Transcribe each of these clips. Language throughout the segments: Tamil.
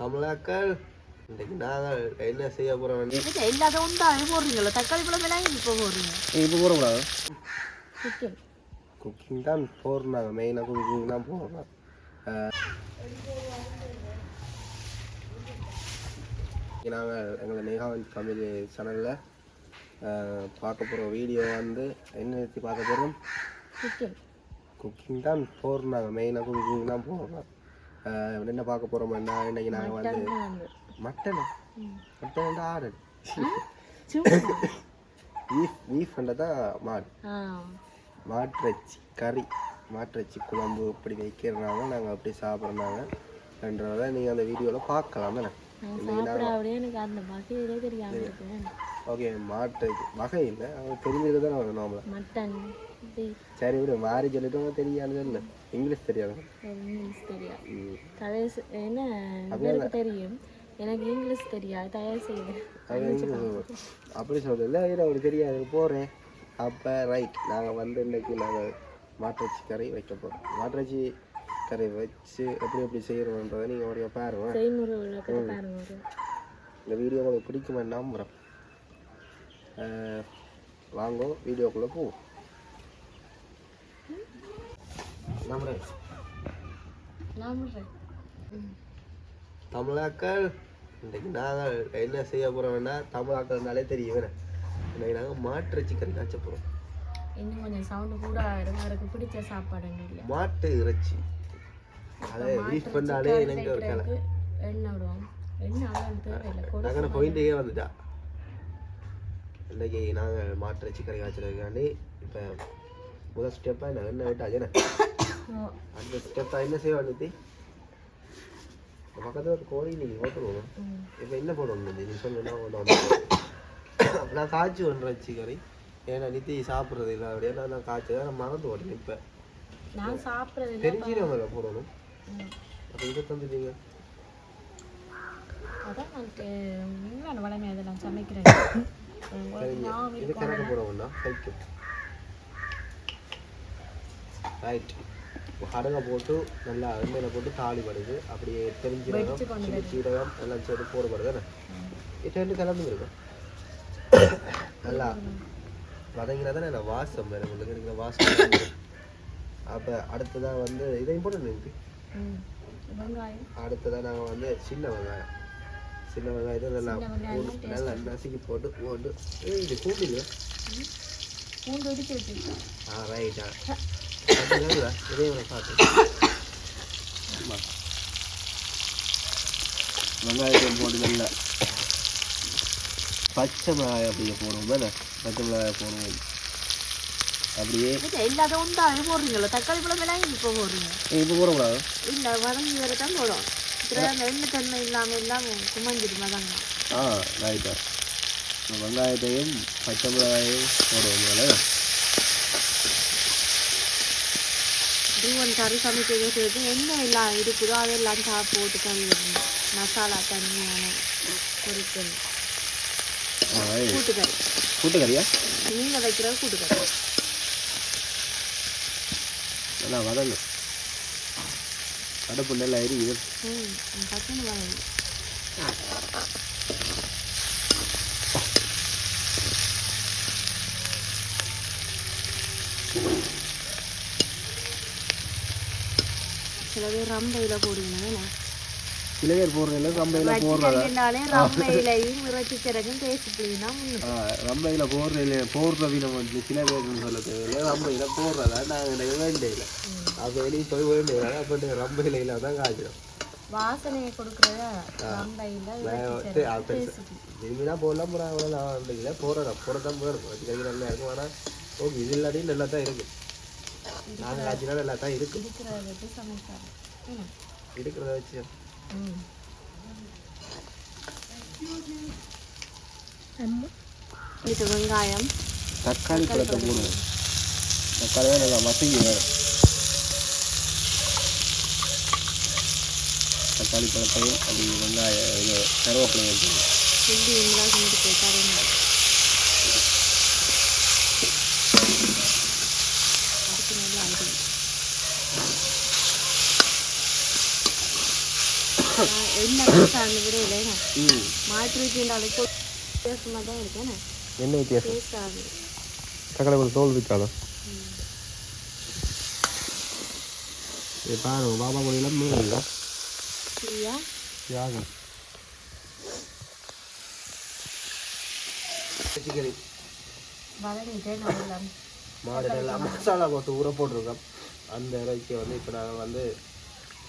தமிழாக்கள் இன்றைக்கு நாங்கள் என்ன செய்ய போகிறோம்? எல்லாத்தையும் உண்டாவே போடுறீங்களா? தக்காளி பழம் எல்லாம் இப்போ போடுறீங்க. இப்போ போடக்கூடாது. குக்கிங் குக்கிங் தான் போடுறாங்க, மெயினாக குக்கிங் தான் போடுறாங்க. நாங்கள் எங்களை நேஹாவன் ஃபேமிலி சேனலில் பார்க்க போகிற வீடியோ வந்து என்ன நிறுத்தி பார்க்க போகிறோம்? குக்கிங் தான் போடுறாங்க, மெயினாக குக்கிங் தான் போடுறாங்க. என்ன பார்க்க போகிறோம்னா இன்றைக்கி நாங்கள் வந்து மட்டன் ஆடு பீஃப்ன்றதான் மாட்டிறைச்சி கறி, மாட்டிறைச்சி குழம்பு இப்படி வைக்கிறாங்க. நாங்கள் அப்படி சாப்பிட்றாங்கன்றத நீங்கள் அந்த வீடியோவில் பார்க்கலாம் தானே. ஓகே, மாட்டு வகை இல்லை, அவங்க தெரிஞ்சது தானே வரும் நாமள. சரி விடு, மாறி சொல்லிட்டு தெரியாது இல்லை, இங்கிலீஷ் தெரியாது. எனக்கு இங்கிலீஷ் தெரியாது, தயார் செய்யுது அப்படி சொல்றதில்ல. அவருக்கு தெரியாது போகிறேன். அப்போ ரைட், நாங்கள் வந்து இன்றைக்கி நாங்கள் மாட்டிறைச்சி கறி வைக்க போகிறோம். மாட்டிறைச்சி கறி வச்சு எப்படி செய்யணுன்றதை நீங்கள் ஒரு பாருங்க. இந்த வீடியோ உங்களுக்கு பிடிக்குமா நம்புகிறேன். வாங்க வீடியோக்குள்ளே போவோம். தமிழாக்கள் இன்றைக்கு நாங்கள் என்ன செய்ய போகிறோம்னா, தமிழாக்கள்னாலே தெரியும், இன்றைக்கி நாங்கள் மாட்டிறைச்சி கறி காய்ச்ச போகிறோம். இன்னும் கொஞ்சம் சவுண்டு கூட எனக்கு பிடிச்ச சாப்பாடு மாட்டு இறைச்சி. அதை யூஸ் பண்ணாலே எனக்கு ஒரு கலை எண்ணெய் விடுவோம். நாங்கள் பாயிண்டே வந்துட்டா. இன்றைக்கி நாங்கள் மாட்டிறைச்சி கறி காய்ச்சலுக்காண்டி இப்போ முதல் ஸ்டெப்பாக என்ன எண்ணெய் விட்டாச்சுண்ணே. அந்த ஸ்டெப்பாக என்ன செய்ய வேண்டியது? பக்கத்தில் ஒரு கோழி நீங்கள் ஓட்டுருவோம். இப்போ என்ன போடணும் நீ சொல்லுன்னா நான் காய்ச்சி ஒன்றாச்சு கறி. ஏன்னா நித்தி சாப்பிட்றது இல்லை அப்படியே நான் காய்ச்சி நான் மறந்து ஓட்டேன். இப்போ நான் சாப்பிட்றது தெரிஞ்சிடவங்க போடணும். அப்போ இதை தந்துட்டீங்க. அதான் நான் வளமை அதெல்லாம் சமைக்கிறேன். இது கணக்கு போடணும்னா கைக்கு ரைட். கடுகை போட்டு நல்லா எண்ணெயில் போட்டு தாளி படுது. அப்படியே தெரிஞ்சிடணும், சின்ன சீரகம் எல்லாம் சேர்த்து போடப்படுது தானே. இது ரெண்டு கலந்து இருக்கும். நல்லா வதங்கினா தானே நான் வாசம் வேறு உங்களுக்கு இருக்கிற வாசம். அப்போ அடுத்ததான் வந்து இதையும் போட்டு நிறுத்தி அடுத்ததான் நாங்கள் வந்து சின்ன வெங்காயத்தை நல்லா நசுக்கி போட்டு இது பூண்டு இல்லை ரைட்டா இதையும் பார்த்து வெங்காயத்தையும் போட்டு நல்லா பச்சை மிளகாய் அப்படியே போடுவோம் தானே. பச்சை மிளகாய் போடுவோம். அப்படியே எல்லாத்தையும் உண்டாவே போடுறீங்களா? தக்காளி பழம் எல்லாம் இப்போ போடுறீங்க. இப்போ போடக்கூடாது இல்லை, வதங்கி வேறு தான் போடும். எண்ணெய் தன்மை இல்லாமல் எல்லாம் குமஞ்சிடும் வதங்க. ரைட்டா. வெங்காயத்தையும் பச்சை மிளகாயையும் போடுவோம். கறி சமைக்கிறதுக்கு எண்ணெய் எல்லாம் இருக்குதோ அதெல்லாம் போட்டு கறி வரணும். மசாலா தனியான பொருட்கள். கூட்டுக்கறியா நீங்கள் வைக்கிற கூட்டுக்கறி நல்லா வதங்க. அடுப்பு நல்லா எரியுது. டக்குன்னு வதங்க. சில பேர் ரம்பையில் போடுவீங்க. சில பேர் போடுறதில்ல, ரம்பையில் போடுறதாலே ரம்பையிலையும் இறைச்சி சிறகும் பேசிக்கலாம். ரம்பையில் போடுறவினம் வந்து சில பேர்னு சொல்ல தேவையில்லை, ரம்பையில் போடுறதா நாங்கள் வேண்டையில். அப்போ வெளியே போய் வேண்டியது அப்போ ரம்பையில் தான் காய்ச்சிடும். வாசனையை கொடுக்குறத திரும்பினா போடலாம் போகிறாங்க. அவ்வளோ ரம்பையில் போடுறதான் போடத்தான் போயிடும். வச்சு கறிக்கு நல்லா இருக்கும். ஆனால் ஓகே, இது இல்லாட்டியும் நல்லா தான் இருக்குது. நாங்கள் காய்ச்சினா நல்லா தான் இருக்குது. இருக்கிறத வச்சு வெங்காயம் தக்காளி பழத்தை போடுவோம். தக்காளி நல்லா மசிங்க வேறு. தக்காளி பழத்தையும் அப்படி வெங்காயம் இது கருவேப்பிலையும் என்ன விட இல்லைண்ணா ம் மாட்டு வச்சுருந்தாலும் வித்தியாசமாக தான் இருக்கேண்ணா என்ன வித்தியாசம் டேஸ்ட் ஆகுது தக்காளி கொஞ்சம் தோல் விற்றாலும் இது பாருங்க பாபா கோழியில் மீன் இல்லை சரியா யாகம் சிக்கரி வளர்ந்துட்டே நல்லா மாடு எல்லாம் மசாலா போட்டு ஊற போட்டிருக்கோம் அந்த இறைச்சியை வந்து இப்போ நாங்கள் வந்து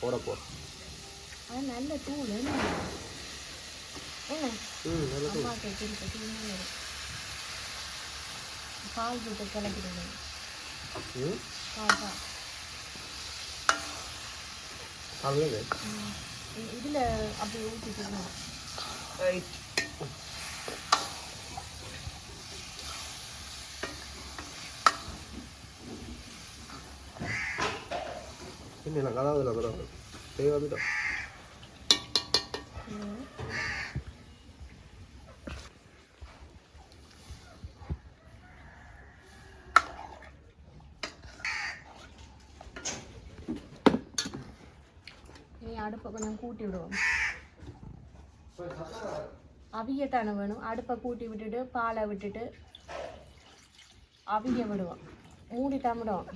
போட போகிறோம் அது நல்ல தூள் என்ன ம் நல்ல தூள். அம்மா கேட்டு பால் போட்டு கிளப்பிடுங்க ம் பால் அவ்வளோ இதில் அப்படி ஊற்றிக்கணும் ரைட் இல்லை கதாவில் பரவாயில்ல சரி வந்துட்டோம் இனி அடுப்பை கொஞ்சம் கூட்டி விடுவோம் அவியத்தானே வேணும் அடுப்பை கூட்டி விட்டுட்டு பாலை விட்டுட்டு அவிய விடுவோம் மூடிட்டாம விடுவோம்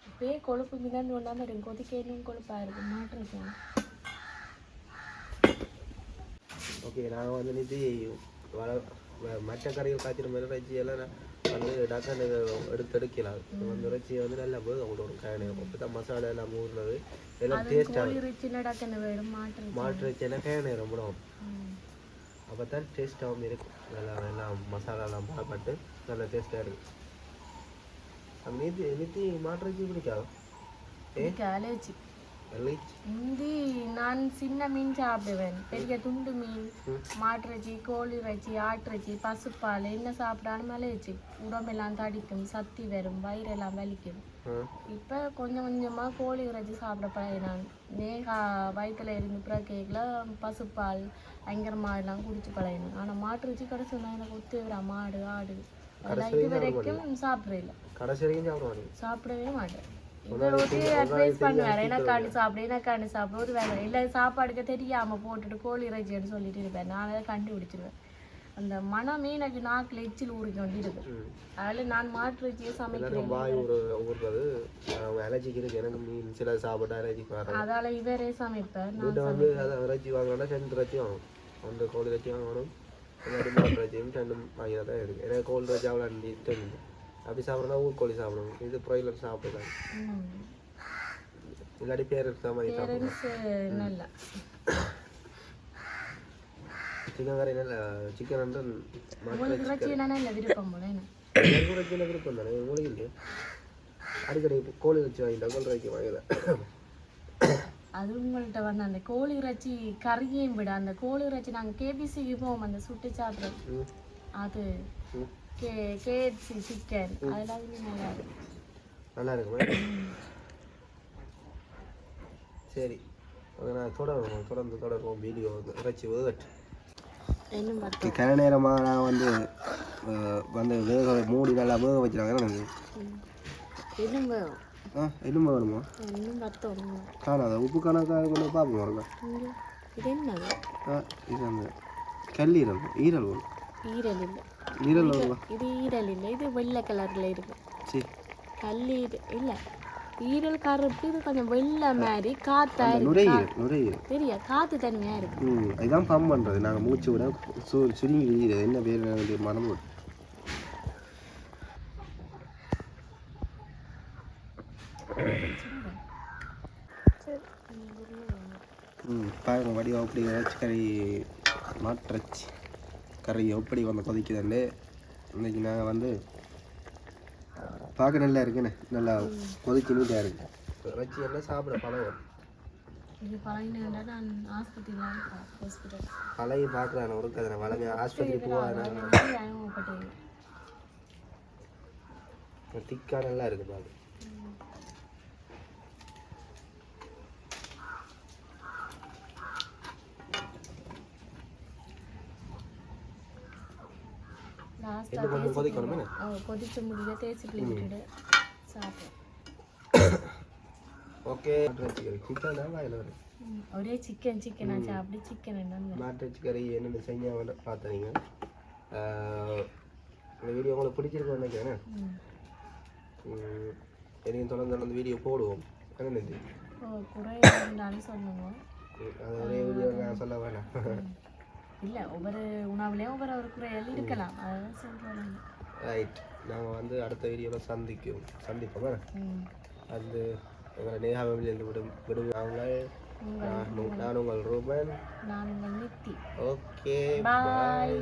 இப்பயே கொழுப்பு மிதந்து கொண்டாம இருக்கு கொதிக்கணும் கொழுப்பாக இருக்கு மாட்டிருக்கேன் ஓகே நாங்கள் வந்து நிதி மற்ற கறிகள் காய்ச்சிற மாதிரி இறைச்சி எல்லாம் வந்து டக்குன்னு எடுக்கலாம் அந்த இறைச்சியை வந்து நல்லா வேக விடுவோம் கயநேரம் அப்போ தான் மசாலா எல்லாம் ஊறுனது எல்லாம் டேஸ்ட்டாக மாட்டு இறைச்சி எல்லாம் கயநேரம் விடுவோம் அப்போ தான் டேஸ்ட்டாகவும் இருக்கும் நல்லா எல்லாம் மசாலாலாம் பாடப்பட்டு நல்லா டேஸ்ட்டாக இருக்கும் நித்தி நித்தி மாட்டு இறைச்சி பிடிக்காது அலர்ஜி அலர்ஜி முந்தி நான் சின்ன மீன் சாப்பிடுவேன் பெரிய துண்டு மீன் மாட்டிறைச்சி கோழி இறைச்சி ஆட்டிறைச்சி பசுப்பால் என்ன சாப்பிடாலும் அலர்ஜி உடம்பெல்லாம் தடிக்கும் சக்தி வரும் வயிறெல்லாம் வலிக்கும் இப்போ கொஞ்சம் கொஞ்சமாக கோழி இறைச்சி சாப்பிட பழகினான் நேகா வயிற்றுல இருந்து பிறக்கையில் பசுப்பால் பயங்கரமாடெல்லாம் குடிச்சு பழகினேன் ஆனால் மாட்டிறைச்சி கடைசி எனக்கு ஒத்து விடா மாடு ஆடு அதெல்லாம் இது வரைக்கும் சாப்பிட்றதில்ல கடைசி வரைக்கும் சாப்பிடவே மாட்டேன் இப்போ ஒரு அட்வைஸ் பண்ணுவார் எனக்காண்டு சாப்பிட ஒரு வேலை இல்லை சாப்பாடுக்கு தெரியாமல் போட்டுட்டு கோழி இறைச்சின்னு சொல்லிட்டு இருப்பேன் நான் அதை கண்டுபிடிச்சிருவேன் அந்த மனமே எனக்கு நாக்கில் எச்சில் ஊறிக்க வேண்டியிருக்கு அதில் நான் மாட்டு இறைச்சியை சமைக்கிறேன் சில சாப்பிட்டா இறைச்சி அதால் இவரே சமைப்பேன் வந்து இறைச்சி வாங்கினா 2 இறைச்சி வாங்கணும் 1 கோழி இறைச்சி வாங்கணும் மாட்டு இறைச்சியும் 2 வாங்கி தான் இருக்குது எனக்கு கோழி இறைச்சி அவ்வளோ இஷ்டம் அப்படி சாப்பிட்றதா ஊர்கோழி சாப்பிடணும் இது ப்ராய்லர் சாப்பிடலாம் இல்லாட்டி பேரண்ட்ஸ் தான் வாங்கி சாப்பிடணும் நல்லா சிக்கன் கறி நல்லா சிக்கன் வந்து விருப்பம் போல விருப்பம் தானே உங்களுக்கு இல்லையா அடிக்கடி கோழி இறைச்சி வாங்கிட்டா கோழி இறைச்சி வாங்கல அது உங்கள்கிட்ட வந்து அந்த கோழி இறைச்சி கறியையும் விட அந்த கோழி இறைச்சி நாங்கள் கேபிசிக்கு போவோம் அந்த சுட்டு சாப்பிட்றது அது கேஎஃப்சி சிக்கன் அதெல்லாம் நல்லா இருக்கும் சரி நான் தொடருவோம் வீடியோ இறைச்சி வேகட்டு கன நேரமாக நான் வந்து வேக மூடி நல்லா வேக வச்சுருக்காங்க எலும்பு வேணுமா காணாத உப்பு காணாத கொண்டு பார்ப்போம் வரல இது அந்த கல்லீரல் ஈரல் வரும் ஈரல் வருவா இது ஈரல் இல்லை இது வெள்ளை கலரில் இருக்கும் சரி கல்லீரல் இல்லை ஈரல் கருப்பு இது கொஞ்சம் வெள்ளை மாதிரி காற்றா நுரையீரல் தெரியா காற்று தனியாக இருக்கு இதுதான் பம்ப் பண்ணுறது நாங்கள் மூச்சு விட சுருங்கி விழுகிறது என்ன பேர் மனம் பாருங்க வடிவம் அப்படி இறைச்சி கறி மாட்டிறைச்சி கறி எப்படி வந்து கொதிக்குதுண்டு இன்றைக்கி நாங்கள் வந்து பார்க்க நல்லா இருக்குண்ணே நல்லா கொதிச்சு நீட்டாக இருக்குது இறைச்சி எல்லாம் சாப்பிட பழகம் பழைய பார்க்குறான் ஒரு கதை வளங்க ஆஸ்பத்திரி போவாங்க திக்கா நல்லா இருக்குது பாரு லாஸ்ட்டாக இன்னும் கொஞ்சம் கொதிக்கணும் என்ன கொதிச்சு முடிய தேய்ச்சி விட்டுட்டு சாப்பிடும். ஓகே சிக்கன் தான் வாயில் வரும். ஒரே சிக்கன் ஆச்சு அப்படி சிக்கன் என்னன்னு நாட்டு கறி என்னென்ன செஞ்சாங்க பார்த்தீங்க. இந்த வீடியோ உங்களுக்கு பிடிச்சிருக்கோன்னு நினைக்கிறேன். என்னையும் தொடர்ந்து வீடியோ போடுவோம். என்ன குறை இருந்தாலும் சொல்லுங்க. அது ஒரே வீடியோ நான் சொல்ல வேணாம். இல்லை ஒவ்வொரு உணவுலேயும் ஒவ்வொரு குறைகள் இருக்கலாம், அதான் சொல்கிறோம். ரைட், நாங்கள் வந்து அடுத்த வீடியோவில் சந்திப்போம். அது எங்களை நேகாவிலிருந்து விடுவாங்க. நான் உங்கள் ரூபன். நான் உங்கள் நித்தி. ஓகே, பாய்.